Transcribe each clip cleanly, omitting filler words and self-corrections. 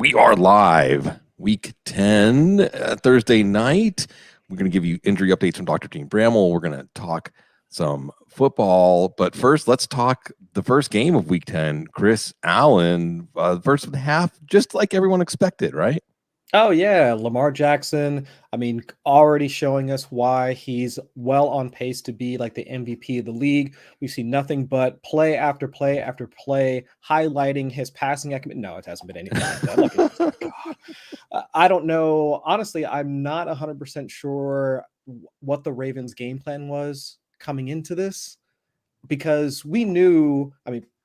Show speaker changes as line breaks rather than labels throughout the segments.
We are live, week 10, Thursday night. We're going to give you injury updates from Dr. Jene Bramel. We're going to talk some football. But first, let's talk the first game of week 10. Chris Allen, first half, just like everyone expected, right?
Oh, yeah. Lamar Jackson, already showing us why he's well on pace to be like the MVP of the league. We've seen nothing but play after play after play, highlighting his passing acumen. No, it hasn't been anything like that. God. I don't know. Honestly, I'm not 100% sure what the Ravens' game plan was coming into this because we knew,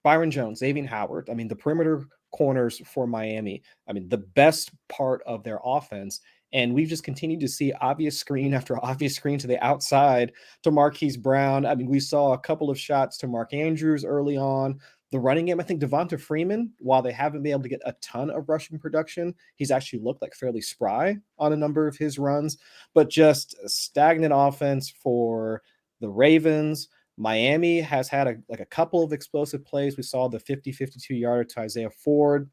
Byron Jones, Xavier Howard, the perimeter corners for Miami, the best part of their offense. And we've just continued to see obvious screen after obvious screen to the outside to Marquise Brown. We saw a couple of shots to Mark Andrews early on. The running game, I think Devonta Freeman, while they haven't been able to get a ton of rushing production, he's actually looked like fairly spry on a number of his runs, but just a stagnant offense for the Ravens. Miami has had a couple of explosive plays. We saw the 52-yarder to Isaiah Ford,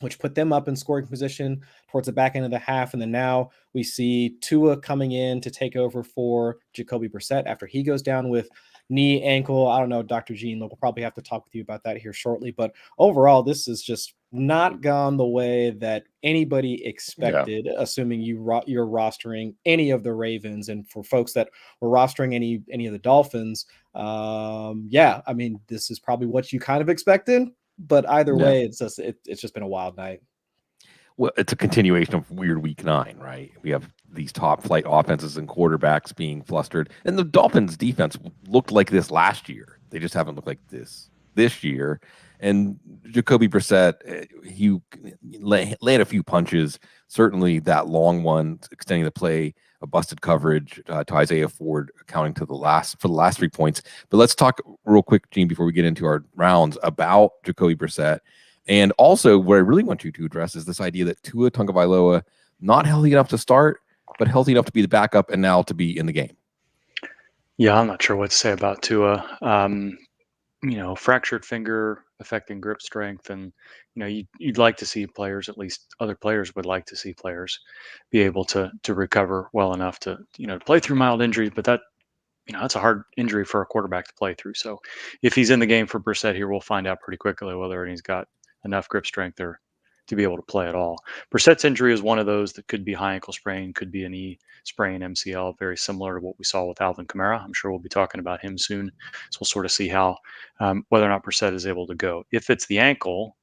which put them up in scoring position towards the back end of the half. And then now we see Tua coming in to take over for Jacoby Brissett after he goes down with knee, ankle. I don't know, Dr. Jene, we'll probably have to talk with you about that here shortly. But overall, this is just not gone the way that anybody expected, assuming you're rostering any of the Ravens. And for folks that were rostering any of the Dolphins, this is probably what you kind of expected. But either way, it's just been a wild night.
Well, it's a continuation of weird week 9, right? We have these top flight offenses and quarterbacks being flustered. And the Dolphins defense looked like this last year. They just haven't looked like this year. And Jacoby Brissett, he landed a few punches. Certainly that long one, extending the play, a busted coverage to Isaiah Ford, accounting for the last 3 points. But let's talk real quick, Gene, before we get into our rounds, about Jacoby Brissett. And also, what I really want you to address is this idea that Tua Tagovailoa, not healthy enough to start, but healthy enough to be the backup and now to be in the game.
Yeah, I'm not sure what to say about Tua. Fractured finger affecting grip strength, and you'd like to see players, at least other players would like to see players, be able to recover well enough to play through mild injuries. But that's a hard injury for a quarterback to play through. So if he's in the game for Brissett here, we'll find out pretty quickly whether he's got enough grip strength or to be able to play at all. Brissett's injury is one of those that could be high ankle sprain, could be a knee sprain, MCL, very similar to what we saw with Alvin Kamara. I'm sure we'll be talking about him soon. So we'll sort of see how whether or not Brissett is able to go. If it's the ankle,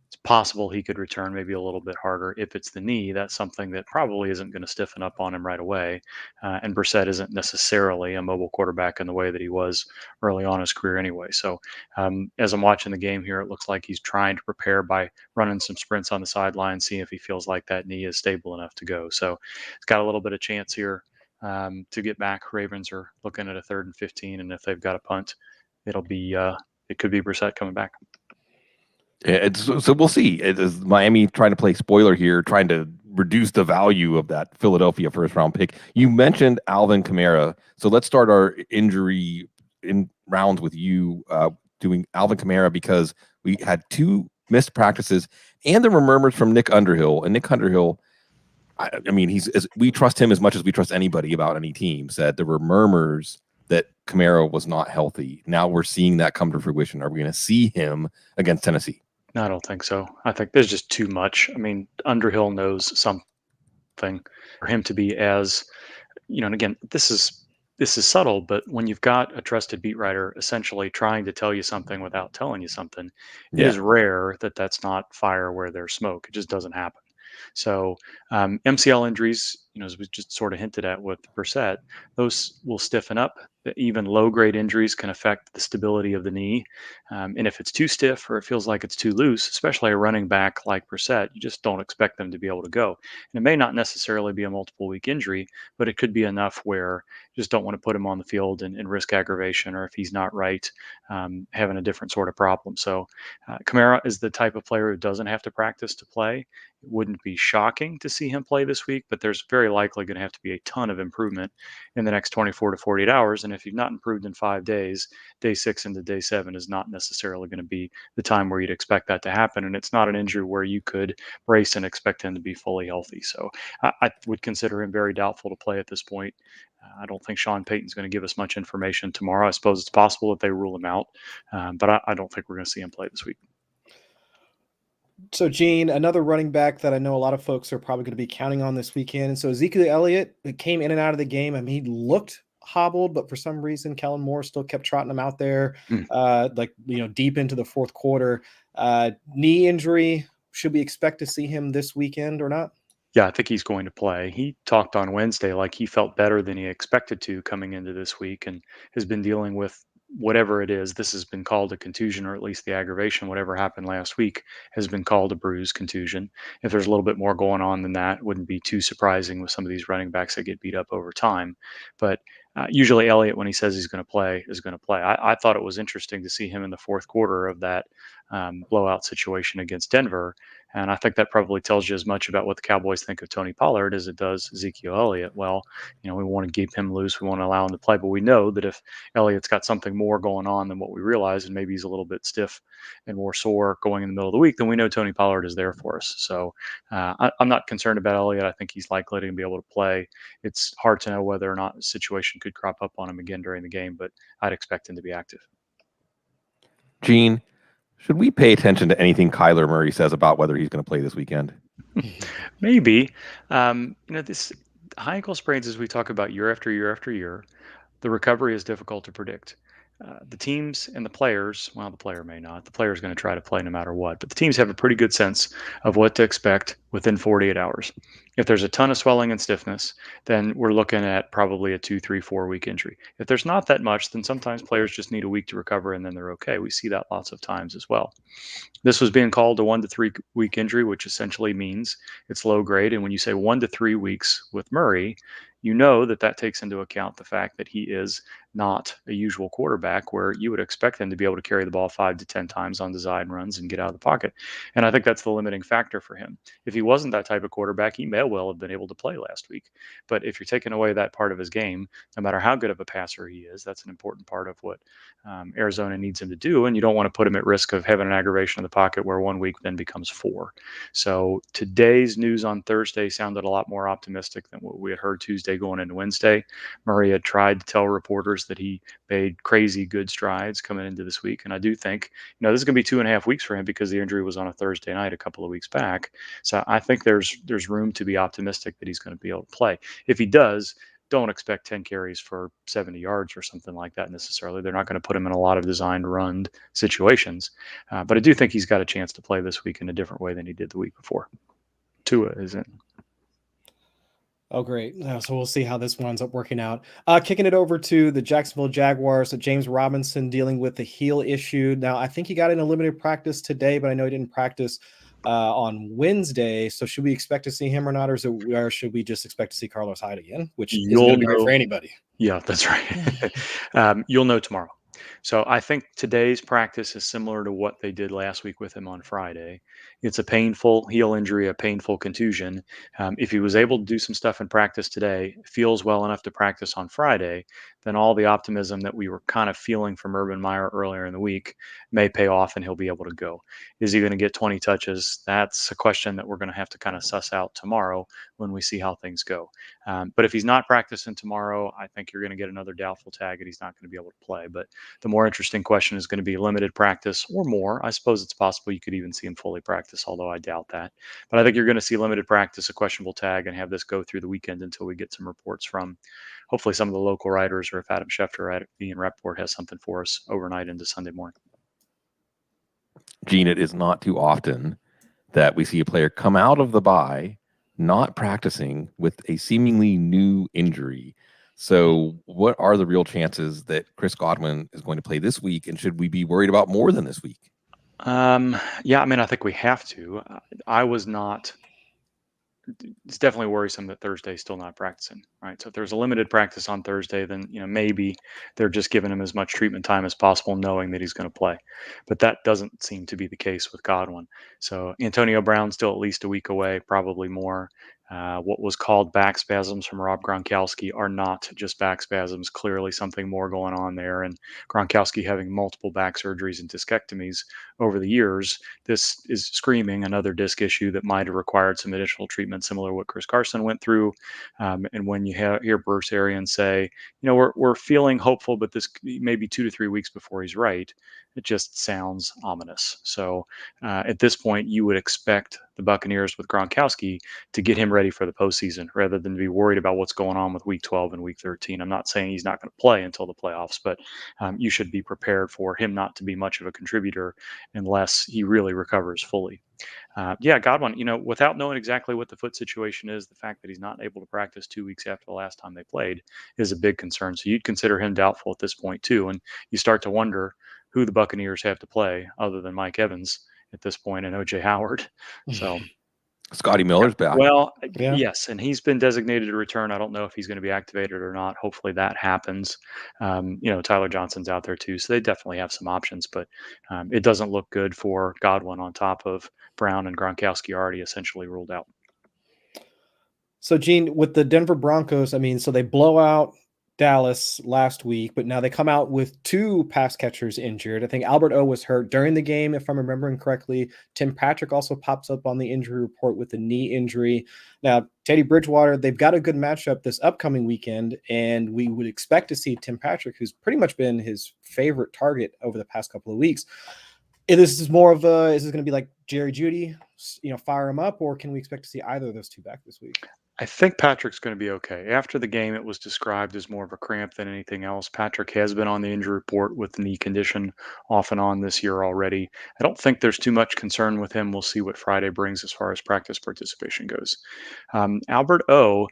it's possible he could return maybe a little bit harder. If it's the knee, that's something that probably isn't going to stiffen up on him right away. And Brissett isn't necessarily a mobile quarterback in the way that he was early on in his career anyway. So as I'm watching the game here, it looks like he's trying to prepare by running some sprints on the sideline, seeing if he feels like that knee is stable enough to go. So it's got a little bit of chance here to get back. Ravens are looking at a 3rd and 15, and if they've got a punt, it could be Brissett coming back.
So we'll see. Is Miami trying to play spoiler here, trying to reduce the value of that Philadelphia first-round pick? You mentioned Alvin Kamara, so let's start our injury in rounds with you doing Alvin Kamara, because we had 2 missed practices, and there were murmurs from Nick Underhill. And Nick Underhill, we trust him as much as we trust anybody about any team. Said there were murmurs that Kamara was not healthy. Now we're seeing that come to fruition. Are we going to see him against Tennessee?
No, I don't think so. I think there's just too much. Underhill knows something for him to be as, and again, this is subtle, but when you've got a trusted beat writer essentially trying to tell you something without telling you something, it is rare that that's not fire where there's smoke. It just doesn't happen. So MCL injuries, as we just sort of hinted at with Brissett, those will stiffen up. Even low-grade injuries can affect the stability of the knee. And if it's too stiff or it feels like it's too loose, especially a running back like Brissett, you just don't expect them to be able to go. And it may not necessarily be a multiple-week injury, but it could be enough where you just don't want to put him on the field and risk aggravation, or if he's not right, having a different sort of problem. So Kamara is the type of player who doesn't have to practice to play. It wouldn't be shocking to see him play this week, but there's very very likely going to have to be a ton of improvement in the next 24 to 48 hours. And if you've not improved in 5 days, day 6 into day 7 is not necessarily going to be the time where you'd expect that to happen. And it's not an injury where you could brace and expect him to be fully healthy. So I would consider him very doubtful to play at this point. I don't think Sean Payton's going to give us much information tomorrow. I suppose it's possible that they rule him out, but I don't think we're going to see him play this week.
So, Gene, another running back that I know a lot of folks are probably going to be counting on this weekend. And so Ezekiel Elliott came in and out of the game. I mean, he looked hobbled, but for some reason, Kellen Moore still kept trotting him out there, deep into the fourth quarter. Knee injury. Should we expect to see him this weekend or not?
Yeah, I think he's going to play. He talked on Wednesday like he felt better than he expected to coming into this week and has been dealing with whatever it is. This has been called a contusion, or at least the aggravation, whatever happened last week, has been called a bruise contusion. If there's a little bit more going on than that, it wouldn't be too surprising with some of these running backs that get beat up over time. But usually Elliott, when he says he's going to play, is going to play. I thought it was interesting to see him in the fourth quarter of that blowout situation against Denver. And I think that probably tells you as much about what the Cowboys think of Tony Pollard as it does Ezekiel Elliott. Well, we want to keep him loose. We want to allow him to play. But we know that if Elliott's got something more going on than what we realize, and maybe he's a little bit stiff and more sore going in the middle of the week, then we know Tony Pollard is there for us. So I'm not concerned about Elliott. I think he's likely to be able to play. It's hard to know whether or not a situation could crop up on him again during the game, but I'd expect him to be active.
Gene, should we pay attention to anything Kyler Murray says about whether he's going to play this weekend?
Maybe. This high ankle sprains, as we talk about year after year after year, the recovery is difficult to predict. The teams and the players, well, the player may not. The player is going to try to play no matter what. But the teams have a pretty good sense of what to expect within 48 hours. If there's a ton of swelling and stiffness, then we're looking at probably a 2, 3, 4 week injury. If there's not that much, then sometimes players just need a week to recover and then they're okay. We see that lots of times as well. This was being called a 1 to 3 week injury, which essentially means it's low grade. And when you say 1 to 3 weeks with Murray, you know that takes into account the fact that he is not a usual quarterback where you would expect him to be able to carry the ball 5 to 10 times on design runs and get out of the pocket. And I think that's the limiting factor for him. If he wasn't that type of quarterback, he may well have been able to play last week. But if you're taking away that part of his game, no matter how good of a passer he is, that's an important part of what Arizona needs him to do. And you don't want to put him at risk of having an aggravation in the pocket where 1 week then becomes 4. So today's news on Thursday sounded a lot more optimistic than what we had heard Tuesday going into Wednesday. Murray had tried to tell reporters that he made crazy good strides coming into this week. And I do think, this is going to be 2.5 weeks for him because the injury was on a Thursday night a couple of weeks back. So I think there's room to be optimistic that he's going to be able to play. If he does, don't expect 10 carries for 70 yards or something like that necessarily. They're not going to put him in a lot of designed run situations. But I do think he's got a chance to play this week in a different way than he did the week before. Tua is in.
Oh, great. So we'll see how this one ends up working out. Kicking it over to the Jacksonville Jaguars. James Robinson dealing with the heel issue. Now, I think he got in a limited practice today, but I know he didn't practice on Wednesday. So should we expect to see him or not? Or should we just expect to see Carlos Hyde again, which isn't going to be great for anybody?
Yeah, that's right. You'll know tomorrow. So I think today's practice is similar to what they did last week with him on Friday. It's a painful heel injury, a painful contusion. If he was able to do some stuff in practice today, feels well enough to practice on Friday, then all the optimism that we were kind of feeling from Urban Meyer earlier in the week may pay off and he'll be able to go. Is he going to get 20 touches? That's a question that we're going to have to kind of suss out tomorrow when we see how things go. But if he's not practicing tomorrow, I think you're going to get another doubtful tag and he's not going to be able to play. But the more interesting question is going to be limited practice or more. I suppose it's possible you could even see him fully practice, although I doubt that. But I think you're going to see limited practice, a questionable tag, and have this go through the weekend until we get some reports from hopefully some of the local writers, or if Adam Schefter at Ian Rappaport has something for us overnight into Sunday morning.
Gene, it is not too often that we see a player come out of the bye not practicing with a seemingly new injury. So what are the real chances that Chris Godwin is going to play this week? And should we be worried about more than this week?
Yeah, I think we have to. It's definitely worrisome that Thursday's still not practicing, right? So if there's a limited practice on Thursday, then maybe they're just giving him as much treatment time as possible, knowing that he's going to play. But that doesn't seem to be the case with Godwin. So Antonio Brown's still at least a week away, probably more. What was called back spasms from Rob Gronkowski are not just back spasms. Clearly, something more going on there. And Gronkowski having multiple back surgeries and discectomies over the years, this is screaming another disc issue that might have required some additional treatment, similar to what Chris Carson went through. And when you hear Bruce Arians say, we're feeling hopeful, but this may be 2 to 3 weeks before he's right, it just sounds ominous. So at this point, you would expect the Buccaneers with Gronkowski to get him ready for the postseason rather than be worried about what's going on with week 12 and week 13. I'm not saying he's not going to play until the playoffs, but you should be prepared for him not to be much of a contributor unless he really recovers fully. Godwin, without knowing exactly what the foot situation is, the fact that he's not able to practice 2 weeks after the last time they played is a big concern. So you'd consider him doubtful at this point too. And you start to wonder who the Buccaneers have to play other than Mike Evans at this point and OJ Howard. So
Scotty Miller's back.
well,
Yeah.
yes, and he's been designated to return. I don't know if he's going to be activated or not. Hopefully that happens. Tyler Johnson's out there too, so they definitely have some options. But it doesn't look good for Godwin on top of Brown and Gronkowski already essentially ruled out.
So, Gene, with the Denver Broncos, so they blow out Dallas last week, but now they come out with 2 pass catchers injured. I think Albert O was hurt during the game, if I'm remembering correctly. Tim Patrick also pops up on the injury report with a knee injury. Now, Teddy Bridgewater, they've got a good matchup this upcoming weekend, and we would expect to see Tim Patrick, who's pretty much been his favorite target over the past couple of weeks. This is more of is this going to be like Jerry Jeudy, fire him up, or can we expect to see either of those 2 back this week?
I think Patrick's going to be okay. After the game, it was described as more of a cramp than anything else. Patrick has been on the injury report with the knee condition off and on this year already. I don't think there's too much concern with him. We'll see what Friday brings as far as practice participation goes. Albert O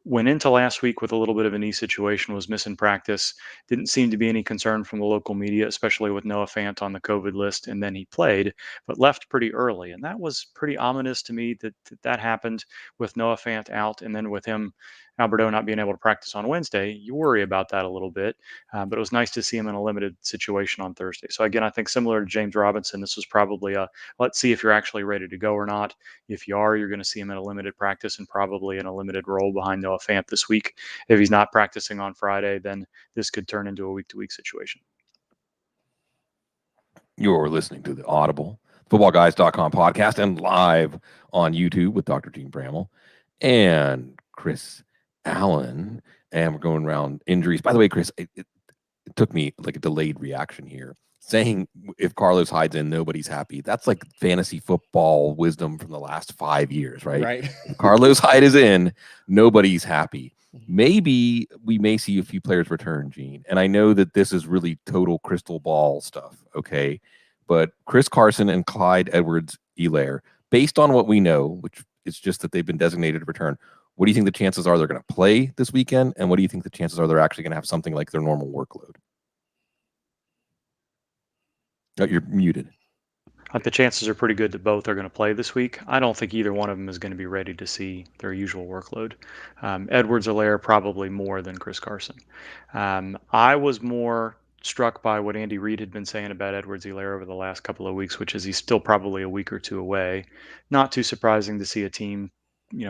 went into last week with a little bit of a knee situation, was missing practice. Didn't seem to be any concern from the local media, especially with Noah Fant on the COVID list. And then he played, but left pretty early. And that was pretty ominous to me that happened with Noah Fant out, and then with him, Alberto, not being able to practice on Wednesday. You worry about that a little bit, but it was nice to see him in a limited situation on Thursday. So again, I think similar to James Robinson, this was probably a let's see if you're actually ready to go or not. If you are, you're going to see him in a limited practice and probably in a limited role behind Noah Fant this week. If he's not practicing on Friday, then this could turn into a week-to-week situation.
You're listening to the Audible Footballguys.com podcast and live on YouTube with Dr. Jene Bramel and Chris Allen. And we're going around injuries. By the way, Chris, it took me like a delayed reaction here. Saying if Carlos Hyde's in, nobody's happy. That's like fantasy football wisdom from the last 5 years, right?
Right.
If Carlos Hyde is in, nobody's happy. Maybe we may see a few players return, Gene. And I know that this is really total crystal ball stuff, okay? But Chris Carson and Clyde Edwards-Helaire, based on what we know, which is just that they've been designated to return, what do you think the chances are they're going to play this weekend? And what do you think the chances are they're actually going to have something like their normal workload? Oh, you're muted.
The chances are pretty good that both are going to play this week. I don't think either one of them is going to be ready to see their usual workload. Edwards-Helaire probably more than Chris Carson. I was more struck by what Andy Reid had been saying about Edwards-Helaire over the last couple of weeks, which is he's still probably a week or 2 away. Not too surprising to see a team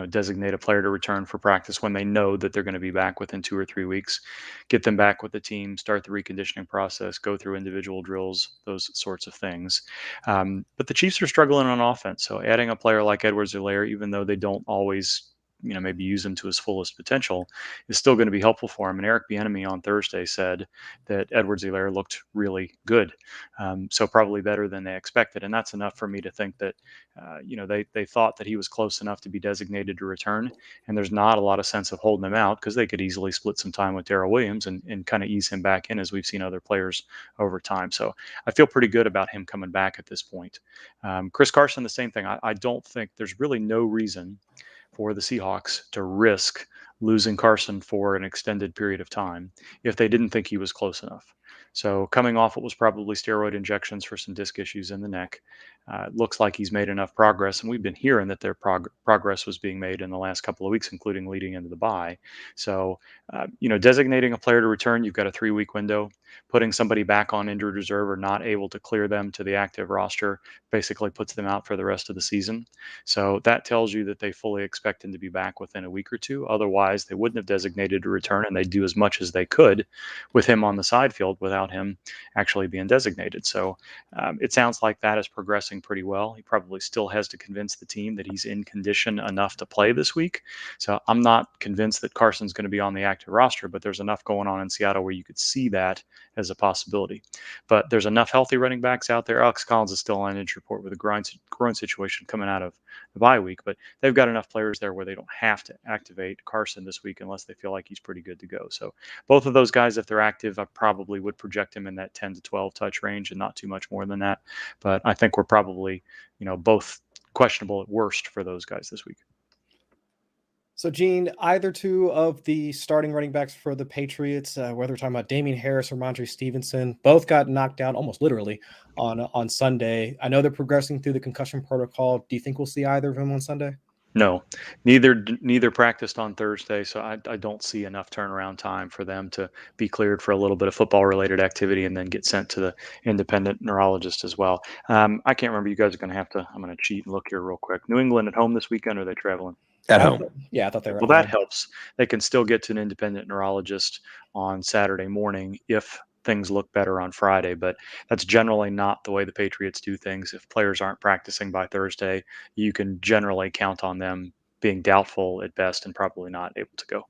designate a player to return for practice when they know that they're going to be back within 2 or 3 weeks. Get them back with the team, start the reconditioning process, go through individual drills, those sorts of things. But the Chiefs are struggling on offense. So adding a player like Edwards-Helaire, even though they don't always maybe use him to his fullest potential, is still going to be helpful for him. And Eric Bieniemy on Thursday said that Edwards-Helaire looked really good, so probably better than they expected. And that's enough for me to think that, they thought that he was close enough to be designated to return. And there's not a lot of sense of holding him out because they could easily split some time with Darrell Williams and kind of ease him back in as we've seen other players over time. So I feel pretty good about him coming back at this point. Chris Carson, the same thing. I don't think there's really no reason for the Seahawks to risk losing Carson for an extended period of time if they didn't think he was close enough. So coming off what was probably steroid injections for some disc issues in the neck, it looks like he's made enough progress. And we've been hearing that their progress was being made in the last couple of weeks, including leading into the bye. So, designating a player to return, you've got a 3-week window. Putting somebody back on injured reserve or not able to clear them to the active roster basically puts them out for the rest of the season. So that tells you that they fully expect him to be back within a week or two. Otherwise, they wouldn't have designated a return, and they'd do as much as they could with him on the side field without him actually being designated. So it sounds like that is progressing pretty well. He probably still has to convince the team that he's in condition enough to play this week. So I'm not convinced that Carson's going to be on the active roster, but there's enough going on in Seattle where you could see that as a possibility. But there's enough healthy running backs out there. Alex Collins is still on injury report with a groin situation coming out of the bye week, but they've got enough players there where they don't have to activate Carson this week unless they feel like he's pretty good to go. So both of those guys, if they're active, I probably would project him in that 10 to 12 touch range and not too much more than that. But I think we're probably, both questionable at worst for those guys this week.
So, Gene, either two of the starting running backs for the Patriots, whether we're talking about Damian Harris or Ramondre Stevenson, both got knocked out almost literally on Sunday. I know they're progressing through the concussion protocol. Do you think we'll see either of them on Sunday?
No, neither practiced on Thursday, so I don't see enough turnaround time for them to be cleared for a little bit of football-related activity and then get sent to the independent neurologist as well. I can't remember. You guys are going to have to. I'm going to cheat and look here real quick. New England at home this weekend, or are they traveling?
At home.
Yeah, I thought they were.
Well, that helps. They can still get to an independent neurologist on Saturday morning if things look better on Friday, but that's generally not the way the Patriots do things. If players aren't practicing by Thursday, you can generally count on them being doubtful at best and probably not able to go.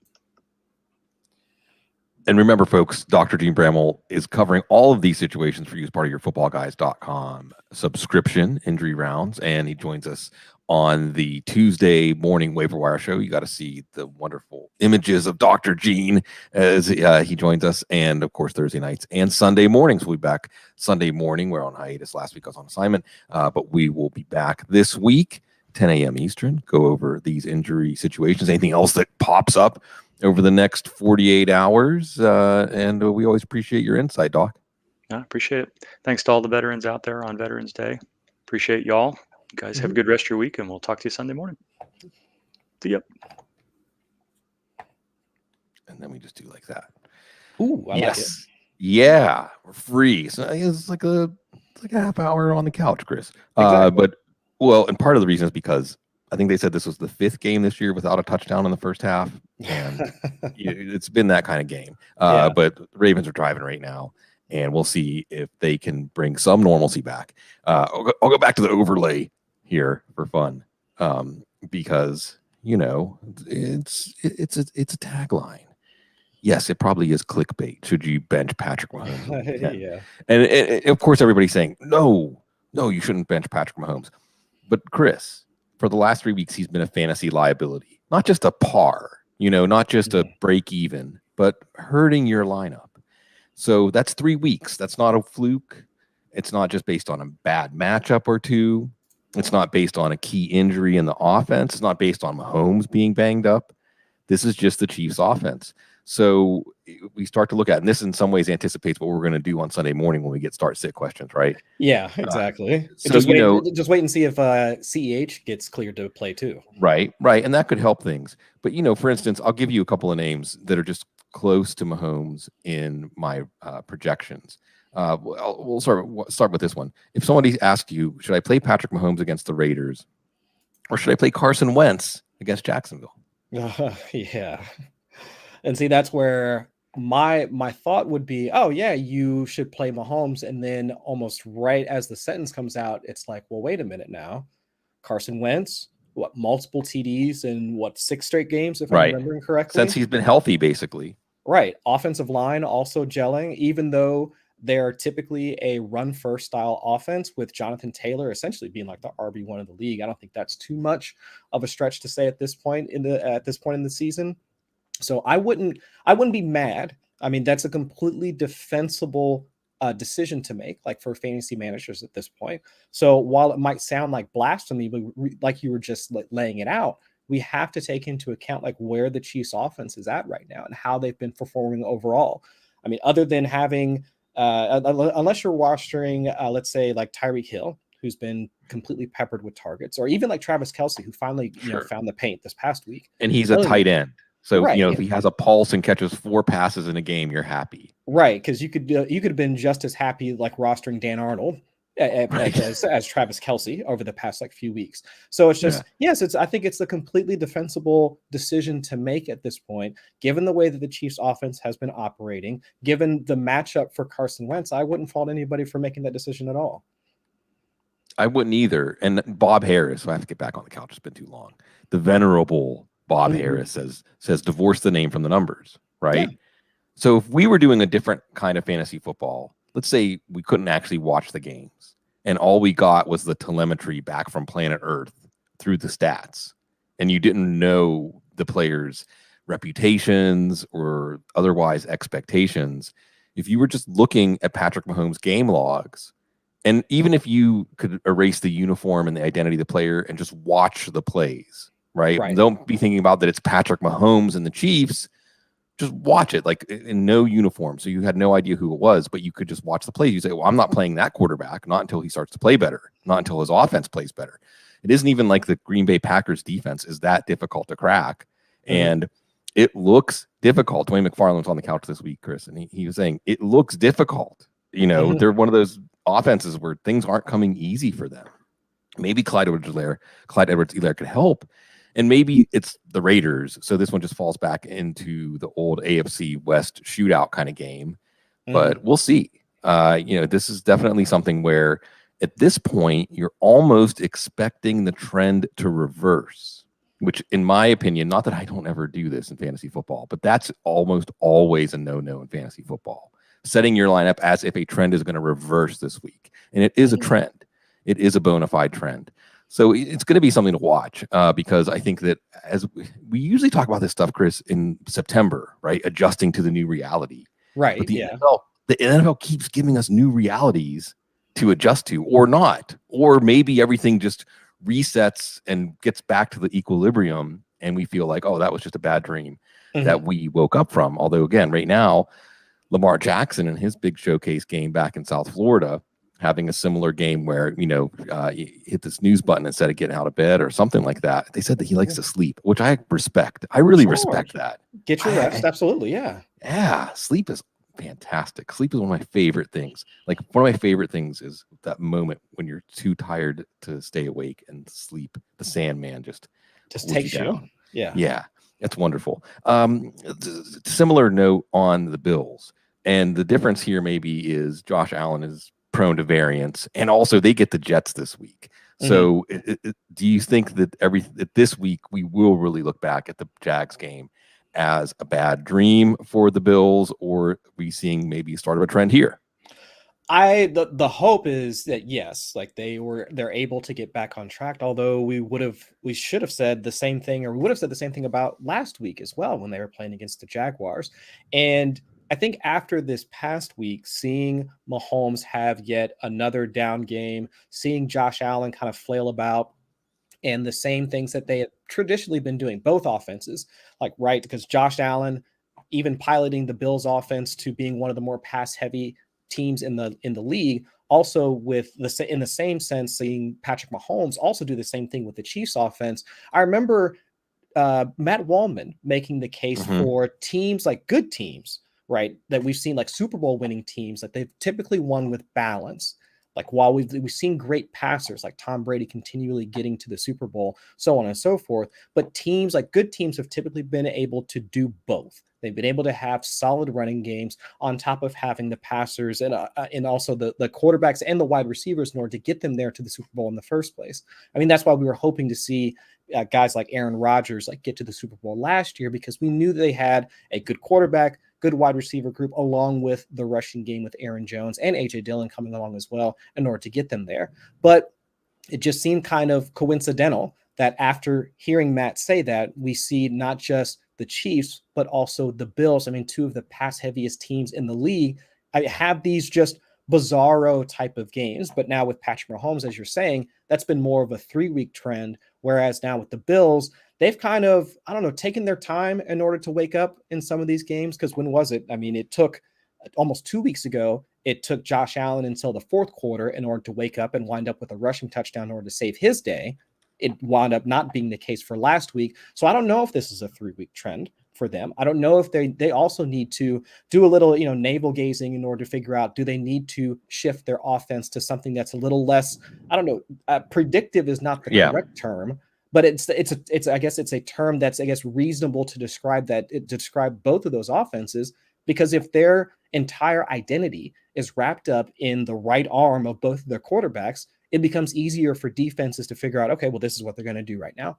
And remember, folks, Dr. Jene Bramel is covering all of these situations for you as part of your footballguys.com subscription, injury rounds, and he joins us on the Tuesday morning waiver wire show. You got to see the wonderful images of Dr. Gene as he joins us, and of course Thursday nights and Sunday mornings. We'll be back Sunday morning. We're on hiatus. Last week I was on assignment, but we will be back this week, 10 a.m. Eastern. Go over these injury situations, anything else that pops up over the next 48 hours, and we always appreciate your insight, Doc.
I appreciate it. Thanks to all the veterans out there on Veterans Day. Appreciate y'all. You guys have a good rest of your week, and we'll talk to you Sunday morning. See ya.
And then we just do like that.
Ooh, I like it.
Yeah, we're free. So it's like a half hour on the couch, Chris.
Exactly.
And part of the reason is because I think they said this was the 5th game this year without a touchdown in the first half, and it's been that kind of game. But the Ravens are driving right now, and we'll see if they can bring some normalcy back. I'll go back to the overlay here for fun, because it's a tagline. Yes, it probably is clickbait. Should you bench Patrick Mahomes?
Yeah.
And of course, everybody's saying no, you shouldn't bench Patrick Mahomes. But Chris, for the last 3 weeks, he's been a fantasy liability, not just a par, not just a break even, but hurting your lineup. So that's 3 weeks. That's not a fluke. It's not just based on a bad matchup or two. It's not based on a key injury in the offense. It's not based on Mahomes being banged up. This is just the Chiefs' offense. So we start to look at, and this in some ways anticipates what we're going to do on Sunday morning when we get start sit questions, right?
Yeah, exactly.
So
just wait and see if CEH gets cleared to play too. Right,
and that could help things. But for instance, I'll give you a couple of names that are just close to Mahomes in my projections. We'll start with this one. If somebody asks you, should I play Patrick Mahomes against the Raiders, or should I play Carson Wentz against Jacksonville?
Yeah. And see, that's where my thought would be, oh yeah, you should play Mahomes. And then almost right as the sentence comes out, it's like, well, wait a minute now. Carson Wentz, multiple TDs in 6 straight games, if I'm remembering correctly?
Since he's been healthy, basically.
Right. Offensive line also gelling, even though they're typically a run-first style offense, with Jonathan Taylor essentially being like the RB1 of the league. I don't think that's too much of a stretch to say at this point in the season. So I wouldn't be mad. I mean, that's a completely defensible decision to make, like for fantasy managers at this point. So while it might sound like blasphemy, but like you were just laying it out, we have to take into account like where the Chiefs offense is at right now and how they've been performing overall. I mean, other than having unless you're rostering, let's say like Tyreek Hill, who's been completely peppered with targets, or even like Travis Kelce, who finally found the paint this past week.
And he's a tight end. So,
right,
if he has a pulse and catches 4 passes in a game, you're happy.
Right, because you could have been just as happy like rostering Dan Arnold as Travis Kelce over the past like few weeks. So it's just I think it's a completely defensible decision to make at this point, given the way that the Chiefs offense has been operating, given the matchup for Carson Wentz. I wouldn't fault anybody for making that decision at all.
I wouldn't either. And Bob Harris, so I have to get back on the couch. It's been too long. The venerable Bob Harris says divorce the name from the numbers, right? Yeah. So if we were doing a different kind of fantasy football, let's say we couldn't actually watch the games and all we got was the telemetry back from planet Earth through the stats, and you didn't know the players' reputations or otherwise expectations. If you were just looking at Patrick Mahomes' game logs, and even if you could erase the uniform and the identity of the player and just watch the plays, right? Don't be thinking about that it's Patrick Mahomes and the Chiefs. Just watch it like in no uniform. So you had no idea who it was, but you could just watch the plays. You say, well, I'm not playing that quarterback, not until he starts to play better, not until his offense plays better. It isn't even like the Green Bay Packers defense is that difficult to crack. And it looks difficult. Dwayne McFarland was on the couch this week, Chris, and he was saying it looks difficult. They're one of those offenses where things aren't coming easy for them. Maybe Clyde Edwards-Helaire could help. And maybe it's the Raiders. So this one just falls back into the old AFC West shootout kind of game. But we'll see. This is definitely something where at this point, you're almost expecting the trend to reverse, which in my opinion, not that I don't ever do this in fantasy football, but that's almost always a no-no in fantasy football. Setting your lineup as if a trend is going to reverse this week. And it is a trend. It is a bona fide trend. So it's going to be something to watch because I think that as we usually talk about this stuff, Chris, in September, right? Adjusting to the new reality.
Right.
But the NFL keeps giving us new realities to adjust to or not. Or maybe everything just resets and gets back to the equilibrium and we feel like, oh, that was just a bad dream that we woke up from. Although, again, right now, Lamar Jackson in his big showcase game back in South Florida, having a similar game where, you hit this snooze button instead of getting out of bed or something like that. They said that he likes to sleep, which I respect. I really respect that.
Get your rest. Absolutely. Yeah.
Yeah. Sleep is fantastic. Sleep is one of my favorite things. Like one of my favorite things is that moment when you're too tired to stay awake and sleep. The Sandman just
takes you down. Yeah.
Yeah. It's wonderful. Similar note on the Bills. And the difference here maybe is Josh Allen is prone to variance, and also they get the Jets this week. So do you think that this week we will really look back at the Jags game as a bad dream for the Bills, or are we seeing maybe start of a trend here?
The hope is that yes, like they're able to get back on track. Although we should have said the same thing, or we would have said the same thing about last week as well when they were playing against the Jaguars. And I think after this past week, seeing Mahomes have yet another down game, seeing Josh Allen kind of flail about, and the same things that they have traditionally been doing, both offenses, because Josh Allen, even piloting the Bills offense to being one of the more pass-heavy teams in the league, also in the same sense, seeing Patrick Mahomes also do the same thing with the Chiefs offense. I remember Matt Waldman making the case for teams like good teams, right, that we've seen like Super Bowl winning teams that they've typically won with balance. Like while we've seen great passers like Tom Brady continually getting to the Super Bowl, so on and so forth, but teams like good teams have typically been able to do both. They've been able to have solid running games on top of having the passers and also the quarterbacks and the wide receivers in order to get them there to the Super Bowl in the first place. I mean, that's why we were hoping to see guys like Aaron Rodgers get to the Super Bowl last year, because we knew they had a good quarterback, good wide receiver group, along with the rushing game with Aaron Jones and A.J. Dillon coming along as well in order to get them there. But it just seemed kind of coincidental that after hearing Matt say that, we see not just the Chiefs, but also the Bills. I mean, two of the pass heaviest teams in the league have these just bizarro type of games. But now with Patrick Mahomes, as you're saying, that's been more of a 3-week trend. Whereas now with the Bills, they've kind of, taken their time in order to wake up in some of these games. Because when was it? I mean, it took almost 2 weeks ago, it took Josh Allen until the fourth quarter in order to wake up and wind up with a rushing touchdown in order to save his day. It wound up not being the case for last week. So I don't know if this is a 3-week trend for them. I don't know if they also need to do a little, navel gazing in order to figure out, do they need to shift their offense to something that's a little less, I don't know, predictive is not the correct term, but it's I guess it's a term that's, I guess, reasonable to describe to describe both of those offenses, because if their entire identity is wrapped up in the right arm of both of their quarterbacks, it becomes easier for defenses to figure out, okay, well, this is what they're going to do right now.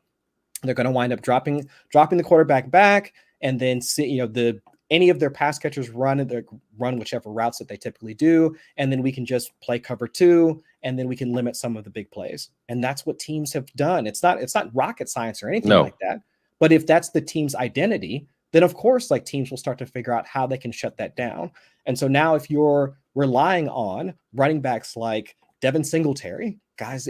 They're going to wind up dropping the quarterback back, and then see, any of their pass catchers run whichever routes that they typically do, and then we can just play cover 2, and then we can limit some of the big plays. And that's what teams have done. It's not rocket science or anything like that. But if that's the team's identity, then of course, like, teams will start to figure out how they can shut that down. And so now, if you're relying on running backs like Devin Singletary, guys,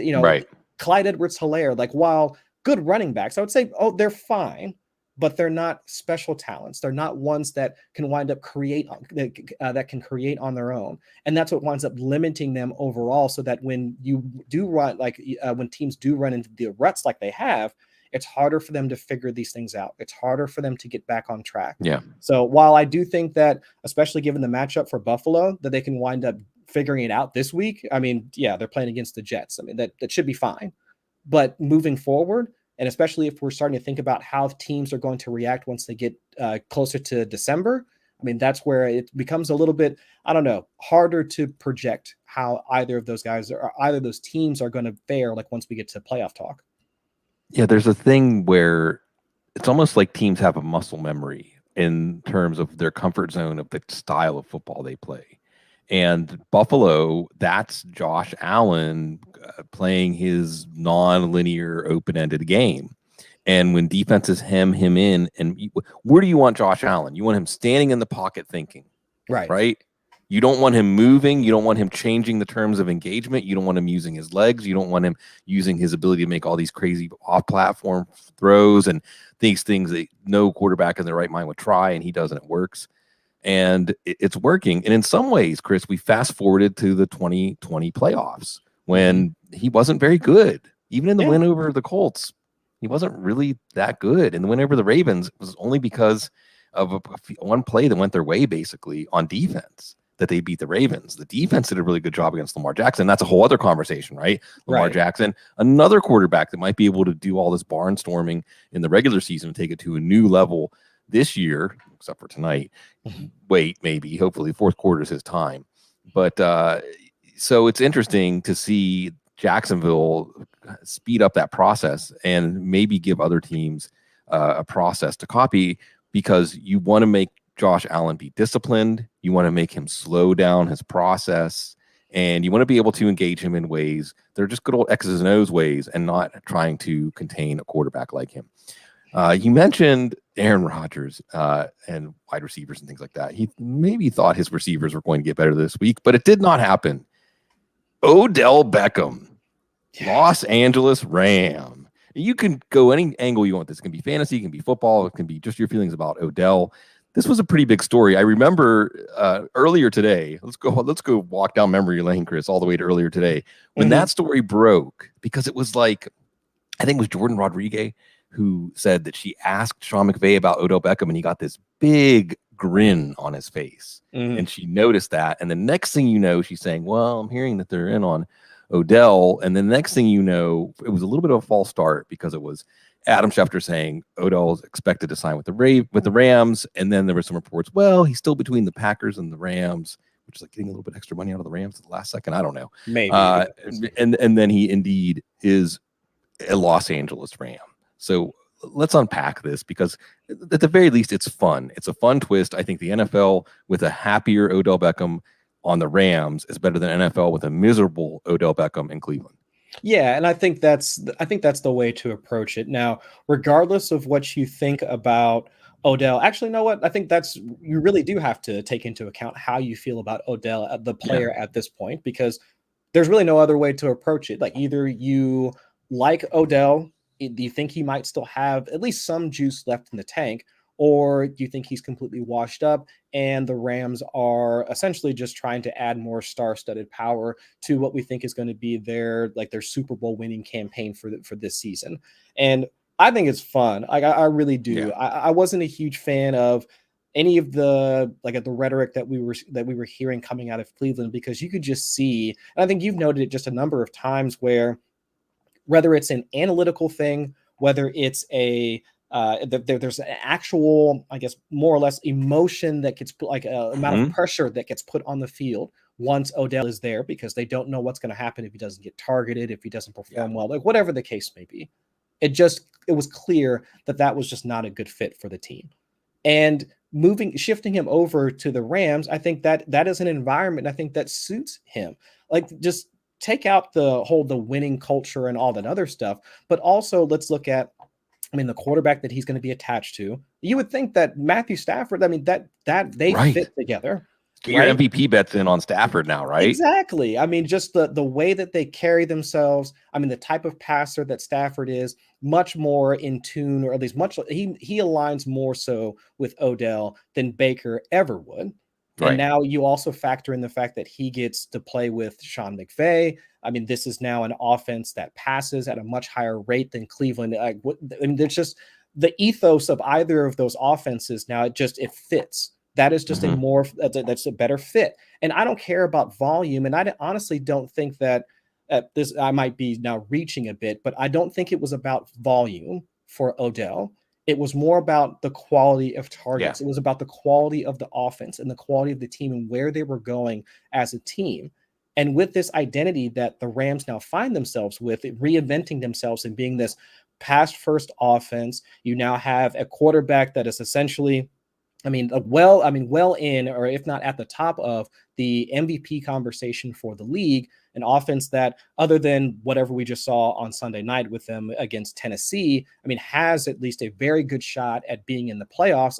Clyde Edwards-Helaire, like, while good running backs, I would say, they're fine, but they're not special talents. They're not ones that can wind up that can create on their own. And that's what winds up limiting them overall, so that when you do run, when teams do run into the ruts like they have, it's harder for them to figure these things out. It's harder for them to get back on track.
Yeah.
So while I do think that, especially given the matchup for Buffalo, that they can wind up figuring it out this week. I mean, yeah, they're playing against the Jets. I mean, that should be fine. But moving forward, and especially if we're starting to think about how teams are going to react once they get closer to December, I mean, that's where it becomes a little bit, I don't know, harder to project how either of those guys or either of those teams are going to fare, like, once we get to playoff talk.
Yeah, there's a thing where it's almost like teams have a muscle memory in terms of their comfort zone of the style of football they play. And Buffalo, that's Josh Allen playing his non-linear open-ended game. And when defenses hem him in, and where do you want Josh Allen? You want him standing in the pocket thinking, right? You don't want him moving. You don't want him changing the terms of engagement. You don't want him using his legs. You don't want him using his ability to make all these crazy off-platform throws and these things that no quarterback in their right mind would try, and he does, and it works. And it's working. And in some ways, Chris, we fast forwarded to the 2020 playoffs when he wasn't very good. Even in the win over the Colts, he wasn't really that good. And the win over the Ravens was only because of one play that went their way, basically, on defense, that they beat the Ravens. The defense did a really good job against Lamar Jackson. That's a whole other conversation, right? Lamar Jackson, another quarterback that might be able to do all this barnstorming in the regular season and take it to a new level this year, except for tonight. Maybe, hopefully, fourth quarter is his time. But so it's interesting to see Jacksonville speed up that process and maybe give other teams a process to copy, because you want to make Josh Allen be disciplined. You want to make him slow down his process, and you want to be able to engage him in ways that are just good old X's and O's ways, and not trying to contain a quarterback like him. You mentioned Aaron Rodgers and wide receivers and things like that. He maybe thought his receivers were going to get better this week, but it did not happen. Odell Beckham, Los Angeles Ram. You can go any angle you want. This can be fantasy, it can be football, it can be just your feelings about Odell. This was a pretty big story. I remember earlier today. Let's go walk down memory lane, Chris, all the way to earlier today when that story broke, because it was like, I think it was Jordan Rodriguez who said that she asked Sean McVay about Odell Beckham, and he got this big grin on his face, and she noticed that. And the next thing you know, she's saying, "Well, I'm hearing that they're in on Odell." And the next thing you know, it was a little bit of a false start, because it was Adam Schefter saying Odell is expected to sign with the Rams, and then there were some reports, well, he's still between the Packers and the Rams, which is like getting a little bit extra money out of the Rams at the last second. I don't know,
maybe.
And then he indeed is a Los Angeles Ram. So let's unpack this, because at the very least, it's fun. It's a fun twist. I think the NFL with a happier Odell Beckham on the Rams is better than NFL with a miserable Odell Beckham in Cleveland.
Yeah, and I think that's the way to approach it. Now, regardless of what you think about Odell, actually, you know what? I think you really do have to take into account how you feel about Odell, the player, at this point, because there's really no other way to approach it. Like, either you like Odell, do you think he might still have at least some juice left in the tank, Or do you think he's completely washed up and the Rams are essentially just trying to add more star-studded power to what we think is going to be their Super Bowl winning campaign for this season? And I think it's fun. I really do.
Yeah.
I wasn't a huge fan of any of the rhetoric that we were hearing coming out of Cleveland, because you could just see, and I think you've noted it just a number of times, where whether it's an analytical thing, whether it's there's an actual, I guess, more or less emotion that gets put, like amount of pressure that gets put on the field once Odell is there, because they don't know what's going to happen if he doesn't get targeted, if he doesn't perform well, like whatever the case may be. It was clear that was just not a good fit for the team. And shifting him over to the Rams, I think that is an environment, I think, that suits him. Like, just take out the winning culture and all that other stuff, but also let's look at, the quarterback that he's going to be attached to. You would think that Matthew Stafford, that they fit together.
Get your MVP bets in on Stafford now, right?
Exactly. Just the way that they carry themselves. The type of passer that Stafford is, much more in tune, or at least he aligns more so with Odell than Baker ever would.
Right.
And now you also factor in the fact that he gets to play with Sean McVay. This is now an offense that passes at a much higher rate than Cleveland. There's just the ethos of either of those offenses now. It fits. That is just that's a better fit. And I don't care about volume. And I honestly don't think that I might be now reaching a bit, but I don't think it was about volume for Odell. It was more about the quality of targets. Yeah. It was about the quality of the offense and the quality of the team and where they were going as a team. And with this identity that the Rams now find themselves with, reinventing themselves and being this pass-first offense, you now have a quarterback that is essentially, well in, or if not at the top of the MVP conversation for the league, an offense that, other than whatever we just saw on Sunday night with them against Tennessee, has at least a very good shot at being in the playoffs.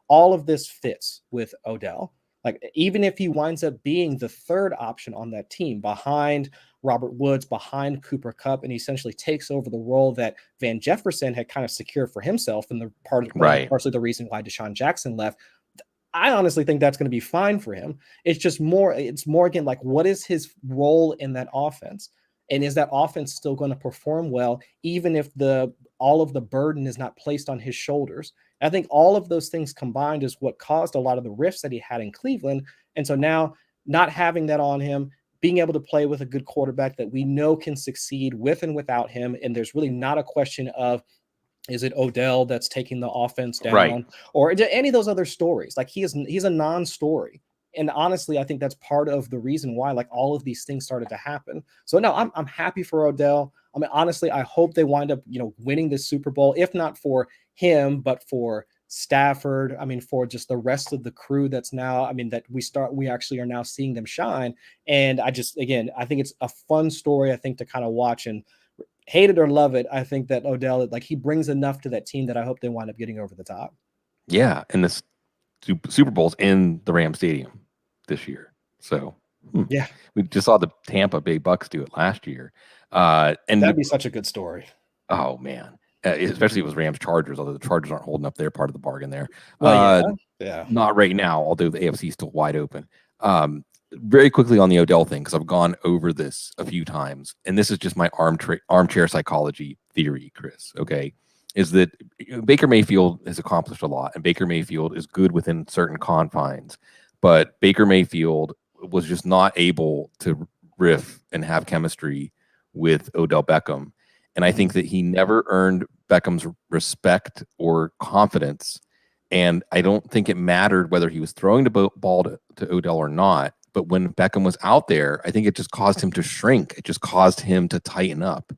All of this fits with Odell. Like, even if he winds up being the third option on that team behind Robert Woods, behind Cooper Kupp, and he essentially takes over the role that Van Jefferson had kind of secured for himself, and partially the reason why Deshaun Jackson left. I honestly think that's going to be fine for him. It's more again, like, what is his role in that offense? And is that offense still going to perform well, even if all of the burden is not placed on his shoulders? I think all of those things combined is what caused a lot of the rifts that he had in Cleveland. And so now, not having that on him, being able to play with a good quarterback that we know can succeed with and without him, and there's really not a question of, is it Odell that's taking the offense down, or any of those other stories? Like, he's a non-story. And honestly, I think that's part of the reason why, like, all of these things started to happen. So no, I'm happy for Odell. Honestly, I hope they wind up, winning this Super Bowl, if not for him, but for Stafford. For just the rest of the crew that's now, we actually are now seeing them shine. And I think it's a fun story, I think, to kind of watch, and hate it or love it, I think that Odell, like, he brings enough to that team that I hope they wind up getting over the top.
Yeah, and this Super Bowl's in the Ram Stadium this year. So
yeah,
we just saw the Tampa Bay Bucks do it last year. And
that'd be such a good story.
Oh man. Especially if it was Rams Chargers, although the Chargers aren't holding up their part of the bargain there.
Yeah.
Not right now, although the AFC is still wide open. Very quickly on the Odell thing, because I've gone over this a few times, and this is just my armchair psychology theory, Chris, okay, is that Baker Mayfield has accomplished a lot, and Baker Mayfield is good within certain confines, but Baker Mayfield was just not able to riff and have chemistry with Odell Beckham. And I think that he never earned Beckham's respect or confidence. And I don't think it mattered whether he was throwing the ball to Odell or not. But when Beckham was out there, I think it just caused him to shrink. It just caused him to tighten up.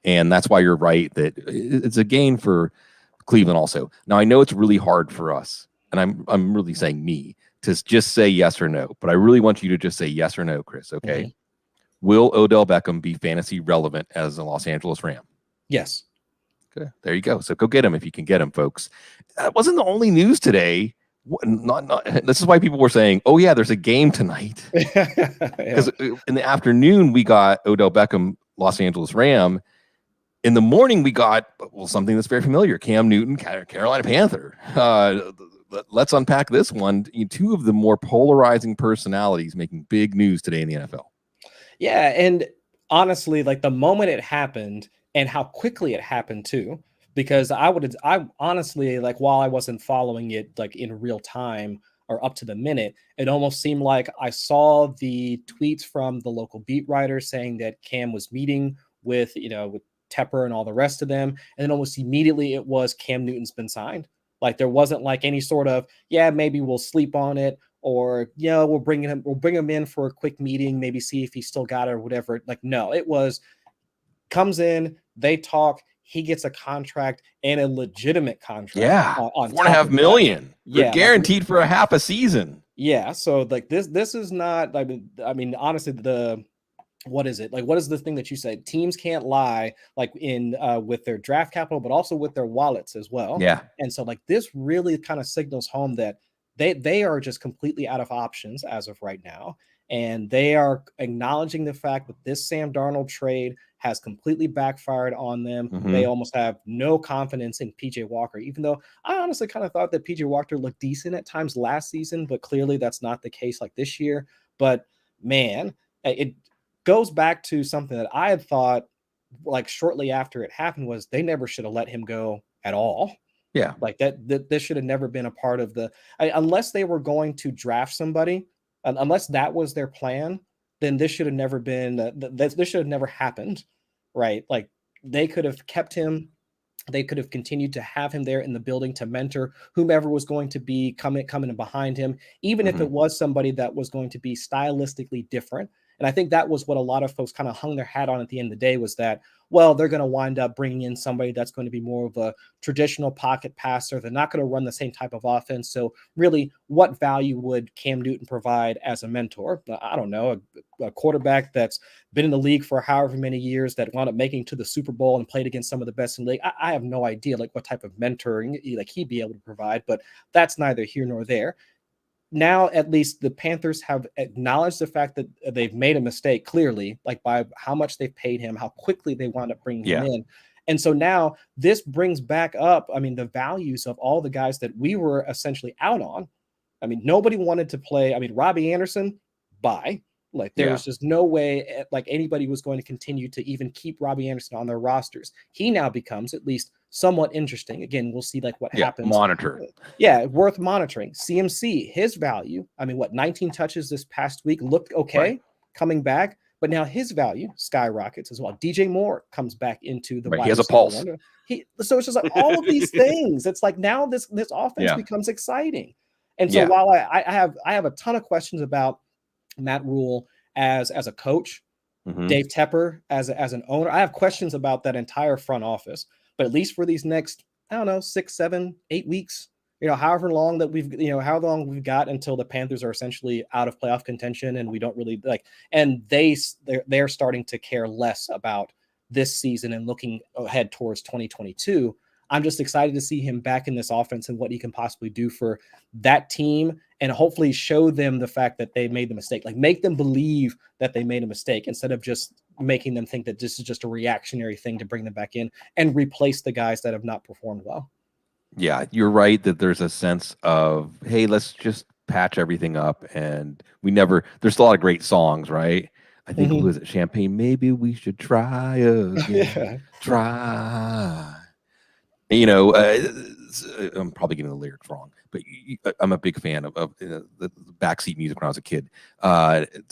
And that's why you're right that it's a gain for Cleveland also. Now, I know it's really hard for us, and I'm really saying me, to just say yes or no. But I really want you to just say yes or no, Chris, okay? Mm-hmm. Will Odell Beckham be fantasy relevant as a Los Angeles Ram?
Yes.
Okay, there you go. So go get him if you can get him, folks. That wasn't the only news today. This is why people were saying, oh, yeah, there's a game tonight. Because in the afternoon, we got Odell Beckham, Los Angeles Ram. In the morning, we got something that's very familiar: Cam Newton, Carolina Panther. Let's unpack this one. Two of the more polarizing personalities making big news today in the NFL.
Yeah, and honestly, like the moment it happened and how quickly it happened too, because I honestly, like while I wasn't following it like in real time or up to the minute, it almost seemed like I saw the tweets from the local beat writers saying that Cam was meeting with, with Tepper and all the rest of them, and then almost immediately it was Cam Newton's been signed. Like there wasn't like any sort of, yeah, maybe we'll sleep on it, or we'll bring him in for a quick meeting, maybe see if he still got it or whatever. Like, no, it was comes in, they talk, he gets a contract and a legitimate contract.
Yeah,
on
$4.5 million.
Yeah,
guaranteed for a half a season.
Yeah, so like this is not. I mean, honestly, what is it like? What is the thing that you said? Teams can't lie, like in with their draft capital, but also with their wallets as well.
Yeah,
and so like this really kind of signals home that they are just completely out of options as of right now, and they are acknowledging the fact that this Sam Darnold trade has completely backfired on them. They almost have no confidence in PJ Walker, even though I honestly kind of thought that PJ Walker looked decent at times last season, but clearly that's not the case like this year. But man, it goes back to something that I had thought like shortly after it happened was they never should have let him go at all.
Yeah.
Like that this should have never been a part of unless they were going to draft somebody, unless that was their plan, then this should have never been, this should have never happened, right? Like they could have kept him. They could have continued to have him there in the building to mentor whomever was going to be coming in behind him, even if it was somebody that was going to be stylistically different. And I think that was what a lot of folks kind of hung their hat on at the end of the day was that, well, they're going to wind up bringing in somebody that's going to be more of a traditional pocket passer. They're not going to run the same type of offense. So really, what value would Cam Newton provide as a mentor? I don't know, a quarterback that's been in the league for however many years that wound up making to the Super Bowl and played against some of the best in the league. I have no idea like what type of mentoring like he'd be able to provide, but that's neither here nor there. Now, at least the Panthers have acknowledged the fact that they've made a mistake, clearly, like by how much they've paid him, how quickly they wound up bringing him in. And so now this brings back up, I mean, the values of all the guys that we were essentially out on. I mean, nobody wanted to play. I mean, Robbie Anderson, bye. Like there was just no way like anybody was going to continue to even keep Robbie Anderson on their rosters. He now becomes at least somewhat interesting. Again, we'll see like what happens.
Monitor.
Yeah, worth monitoring. CMC, his value. I mean, 19 touches this past week looked okay coming back, but now his value skyrockets as well. DJ Moore comes back into the
he has a pulse.
So it's just like all of these things. It's like now this offense becomes exciting. And so while I have a ton of questions about Matt Rule as a coach, Dave Tepper as an owner, I have questions about that entire front office. But at least for these next, I don't know, 6, 7, 8 weeks, however long that how long we've got until the Panthers are essentially out of playoff contention and we don't really like, and they're starting to care less about this season and looking ahead towards 2022. I'm just excited to see him back in this offense and what he can possibly do for that team and hopefully show them the fact that they made the mistake, like make them believe that they made a mistake instead of just making them think that this is just a reactionary thing to bring them back in and replace the guys that have not performed well.
Yeah, you're right that there's a sense of, hey, let's just patch everything up. And there's a lot of great songs, right? I think, who is it? Champagne, maybe we should try again. Try. I'm probably getting the lyrics wrong, but I'm a big fan of the backseat music when I was a kid.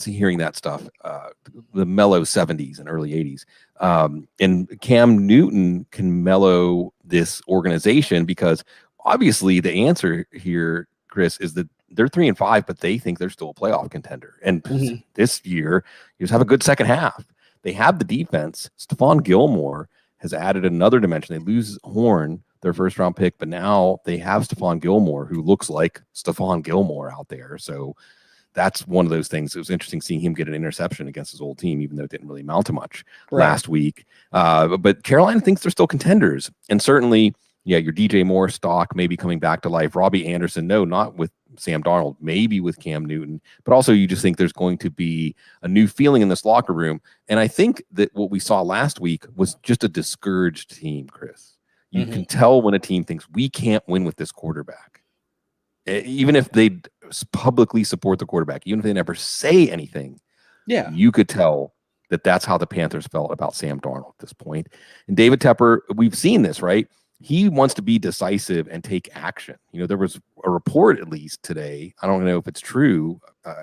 Hearing that stuff, the mellow 70s and early 80s. And Cam Newton can mellow this organization because obviously the answer here, Chris, is that they're 3-5, but they think they're still a playoff contender. And this year, you just have a good second half. They have the defense. Stephon Gilmore has added another dimension. They lose Horn, their first round pick, but now they have Stephon Gilmore, who looks like Stephon Gilmore out there. So that's one of those things. It was interesting seeing him get an interception against his old team, even though it didn't really amount to much last week. But Carolina thinks they're still contenders. And certainly, your DJ Moore stock may be coming back to life. Robbie Anderson, no, not with Sam Darnold, maybe with Cam Newton, but also you just think there's going to be a new feeling in this locker room. And I think that what we saw last week was just a discouraged team, Chris. You can tell when a team thinks we can't win with this quarterback. Even if they publicly support the quarterback, even if they never say anything, you could tell that that's how the Panthers felt about Sam Darnold at this point. And David Tepper, we've seen this, right? He wants to be decisive and take action. There was a report, at least today, I don't know if it's true,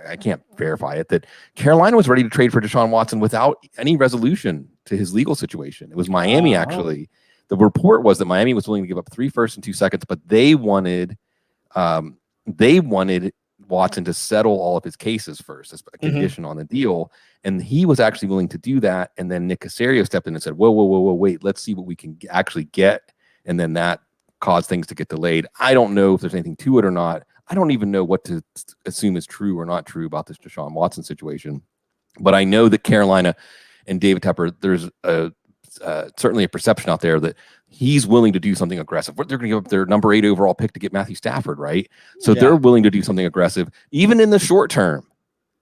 I can't verify it, that Carolina was ready to trade for Deshaun Watson without any resolution to his legal situation. It was Miami, actually. The report was that Miami was willing to give up 3 firsts and 2 seconds, but they wanted Watson to settle all of his cases first as a condition on the deal. And he was actually willing to do that. And then Nick Caserio stepped in and said, whoa, wait, let's see what we can actually get. And then that caused things to get delayed. I don't know if there's anything to it or not. I don't even know what to assume is true or not true about this Deshaun Watson situation. But I know that Carolina and David Tepper, there's certainly a perception out there that he's willing to do something aggressive. They're going to give up their number 8 overall pick to get Matthew Stafford, right? So they're willing to do something aggressive, even in the short term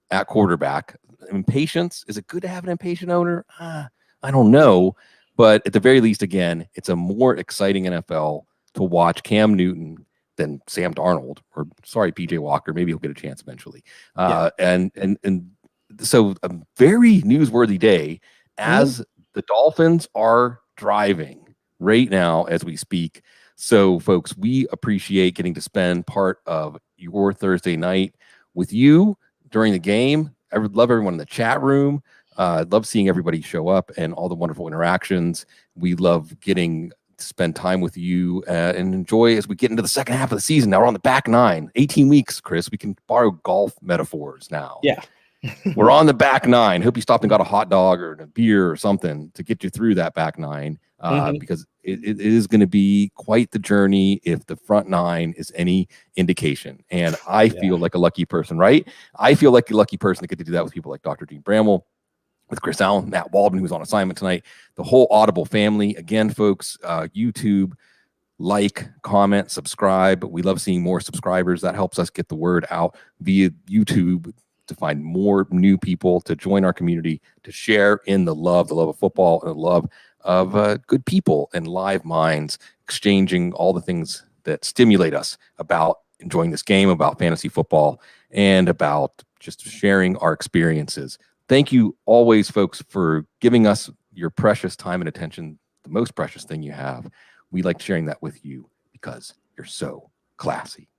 at quarterback. Impatience, is it good to have an impatient owner? I don't know. But at the very least, again, it's a more exciting NFL to watch Cam Newton than Sam Darnold, or sorry, PJ Walker. Maybe he'll get a chance eventually. And so a very newsworthy day as the Dolphins are driving right now as we speak. So, folks, we appreciate getting to spend part of your Thursday night with you during the game. I would love everyone in the chat room. I'd love seeing everybody show up and all the wonderful interactions. We love getting to spend time with you and enjoy as we get into the second half of the season. Now we're on the back 9, 18 weeks, Chris. We can borrow golf metaphors now.
Yeah.
We're on the back 9. Hope you stopped and got a hot dog or a beer or something to get you through that back 9 because it is going to be quite the journey if the front 9 is any indication. And I feel like a lucky person, right? I feel like a lucky person to get to do that with people like Dr. Jene Bramel, with Chris Allen, Matt Waldman, who's on assignment tonight, the whole Audible family. Again, folks, YouTube, like, comment, subscribe. We love seeing more subscribers. That helps us get the word out via YouTube to find more new people to join our community, to share in the love of football and the love of good people and live minds, exchanging all the things that stimulate us about enjoying this game, about fantasy football, and about just sharing our experiences. Thank you always, folks, for giving us your precious time and attention, the most precious thing you have. We like sharing that with you because you're so classy.